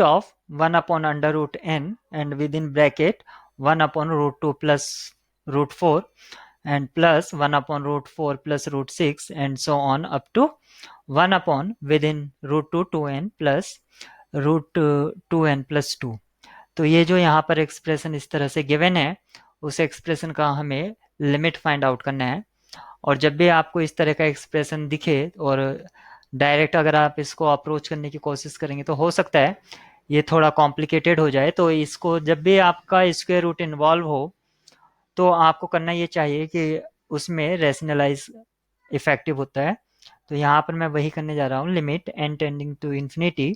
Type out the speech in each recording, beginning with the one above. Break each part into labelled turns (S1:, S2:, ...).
S1: of 1 upon under root n and within bracket 1 upon root 2 plus root 4 and plus 1 upon root 4 plus root 6 and so on up to 1 upon within root 2 2n plus root 2n plus 2। तो ये जो यहाँ पर expression इस तरह से given है, उस एक्सप्रेशन का हमें लिमिट फाइंड आउट करना है। और जब भी आपको इस तरह का एक्सप्रेशन दिखे और डायरेक्ट अगर आप इसको अप्रोच करने की कोशिश करेंगे तो हो सकता है ये थोड़ा कॉम्प्लिकेटेड हो जाए। तो इसको जब भी आपका स्क्वायर रूट इन्वॉल्व हो तो आपको करना ये चाहिए कि उसमें रैशनलाइज इफेक्टिव होता है। तो यहाँ पर मैं वही करने जा रहा हूँ, limit n tending to infinity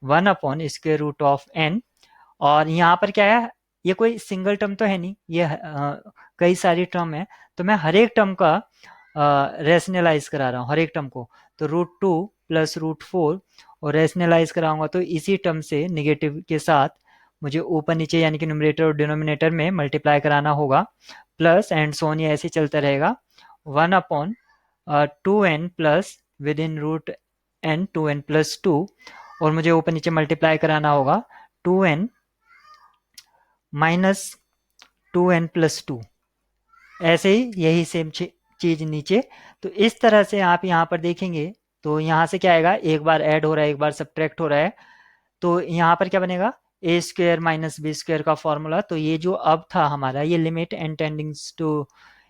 S1: 1 upon square root of n. और यहाँ पर क्या है, ये कोई सिंगल टर्म तो है नहीं, ये कई सारी टर्म है। तो मैं हर एक टर्म का रैशनलाइज करा रहा हूँ, हर एक टर्म को। तो रूट 2 प्लस रूट 4 और रैशनलाइज कराऊंगा तो इसी टर्म से नेगेटिव के साथ मुझे ऊपर नीचे यानी कि न्यूमरेटर और डिनोमिनेटर में मल्टीप्लाई कराना होगा, प्लस एंड सोन ये ऐसे चलता रहेगा 1 upon 2n plus within root n 2n plus 2 और मुझे ऊपर नीचे मल्टीप्लाई कराना होगा 2n माइनस 2n प्लस 2। ऐसे ही यही सेम चीज नीचे। तो इस तरह से आप यहाँ पर देखेंगे तो यहाँ से क्या आएगा, एक बार ऐड हो रहा है एक बार सब्ट्रैक्ट हो रहा है। तो यहाँ पर क्या बनेगा, A square minus B square का फॉर्मूला। तो ये जो अब था हमारा, ये limit n tendings to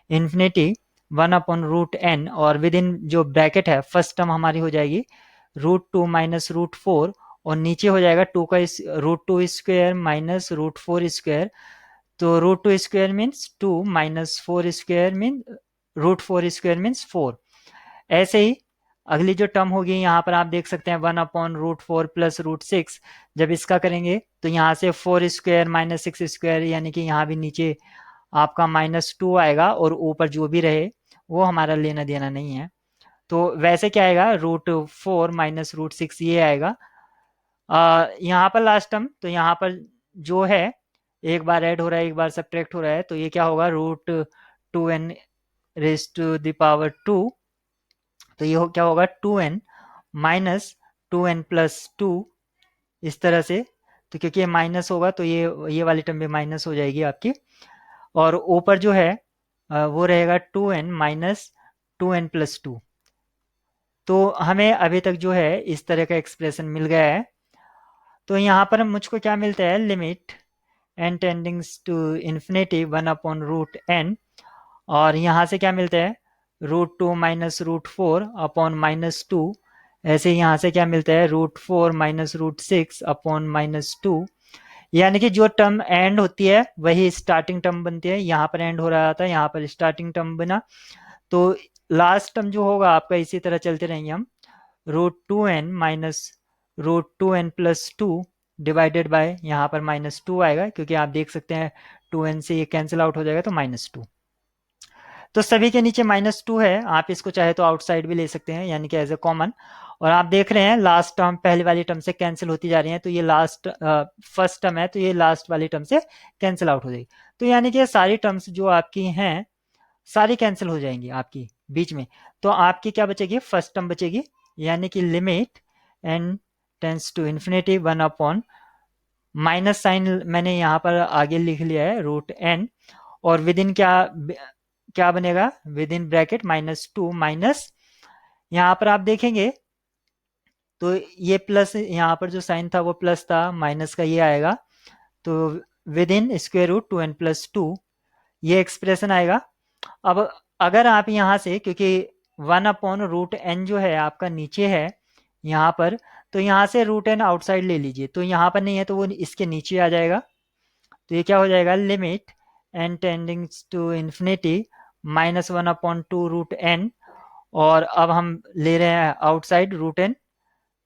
S1: infinity 1 upon root n और विद इन जो ब्रैकेट है फर्स्ट टर्म हमारी हो जाएगी रूट 2 माइनस रूट 4 और नीचे हो जाएगा टू का root 2 square minus root 4 square. तो root 2 square means 2 minus 4 square mean root 4 square means 4। ऐसे ही अगली जो टर्म होगी यहाँ पर आप देख सकते हैं 1 अपॉन रूट 4 प्लस रूट 6। जब इसका करेंगे तो यहाँ से 4 स्क्वायर माइनस 6 स्क्वायर यानी कि यहाँ भी नीचे आपका माइनस 2 आएगा और ऊपर जो भी रहे वो हमारा लेना देना नहीं है। तो वैसे क्या आएगा, रूट 4 माइनस रूट 6 ये आएगा। यहाँ पर लास्ट टर्म, तो यहाँ पर जो है एक बार ऐड हो रहा है एक बार सब्ट्रैक्ट हो रहा है। तो ये क्या होगा, root 2n raise to the power 2। तो ये क्या होगा 2n माइनस 2n प्लस 2 इस तरह से। तो क्योंकि ये माइनस होगा तो ये वाली टर्म भी माइनस हो जाएगी आपकी। और ऊपर जो है वो रहेगा 2n माइनस 2n प्लस 2। तो हमें अभी तक जो है इस तरह का एक्सप्रेशन मिल गया है। तो यहाँ पर मुझको क्या मिलता है, limit n tendings to infinity 1 upon root n और यहाँ से क्या मिलता है root 2 minus root 4 upon minus 2। ऐसे यहाँ से क्या मिलता है root 4 minus root 6 upon minus 2। यानी कि जो टर्म एंड होती है वही स्टार्टिंग टर्म बनती है। यहाँ पर एंड हो रहा था, यहाँ पर स्टार्टिंग टर्म बना। तो लास्ट टर्म जो होगा आपका इसी तरह चलते रहेंगे हम, root 2n minus root 2n plus 2 divided by यहाँ पर माइनस 2 आएगा क्योंकि आप देख सकते हैं 2n से ये कैंसिल आउट हो जाएगा तो माइनस 2। तो सभी के नीचे माइनस 2 है, आप इसको चाहे तो आउटसाइड भी ले सकते हैं यानी कि एज ए कॉमन। और आप देख रहे हैं लास्ट टर्म पहली वाली टर्म से कैंसिल होती जा रही है। तो ये लास्ट फर्स्ट टर्म है तो ये लास्ट वाली टर्म से कैंसिल आउट हो जाएगी। तो यानी कि सारी टर्म्स जो आपकी हैं सारी कैंसिल हो जाएंगी आपकी बीच में। तो आपकी क्या बचेगी, फर्स्ट टर्म बचेगी यानी कि limit n tends to infinity 1 upon minus sine मैंने यहाँ पर आगे लिख लिया है रूट एन और विद इन क्या क्या बनेगा, within bracket minus 2 minus यहाँ पर आप देखेंगे तो ये प्लस, यहाँ पर जो साइन था वो प्लस था, माइनस का ये आएगा। तो within square root 2n plus 2 ये एक्सप्रेशन आएगा। अब अगर आप यहाँ से, क्योंकि 1 अपॉन रूट एन जो है आपका नीचे है यहाँ पर, तो यहाँ से रूट एन आउटसाइड ले लीजिए। तो यहाँ पर नहीं है तो वो इसके नीचे आ जाएगा। तो ये क्या हो जाएगा, limit n tendings to infinity minus 1 upon 2 root n और अब हम ले रहे हैं आउटसाइड रूट एन।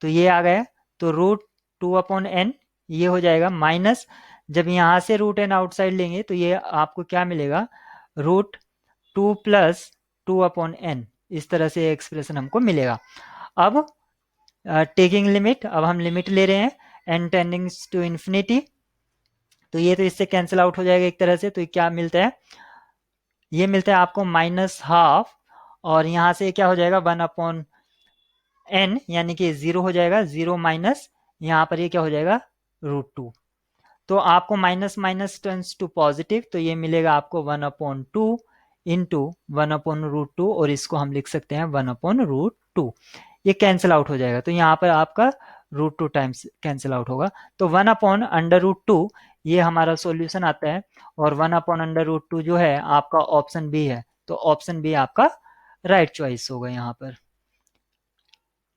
S1: तो ये आ गया। तो रूट 2 अपॉन एन ये हो जाएगा माइनस, जब यहाँ से रूट एन आउटसाइड लेंगे तो ये आपको क्या मिलेगा, रूट 2 प्लस 2 अपॉन एन। इस तरह से एक्सप्रेशन हमको मिलेगा। अब टेकिंग लिमिट, अब हम लिमिट ले रहे हैं एन टेंडिंग्स टू इन्फिनिटी। तो ये तो इससे कैंसिल आउट हो जाएगा एक तरह से। तो क्या मिलता है, ये मिलता है आपको माइनस हाफ और यहाँ से क्या हो जाएगा 1 अपॉन एन यानी कि 0 हो जाएगा, 0 माइनस यहाँ पर ये क्या हो जाएगा √2। तो आपको minus minus turns to positive, तो ये मिलेगा आपको 1/2 इंटू 1/√2, और इसको हम लिख सकते हैं 1/√2। ये कैंसिल आउट हो जाएगा, तो यहाँ पर आपका √2 टाइम्स कैंसिल आउट होगा। तो 1/√2 ये हमारा सॉल्यूशन आता है, और 1/√2 जो है आपका ऑप्शन बी है, तो ऑप्शन बी आपका राइट चॉइस होगा यहाँ पर।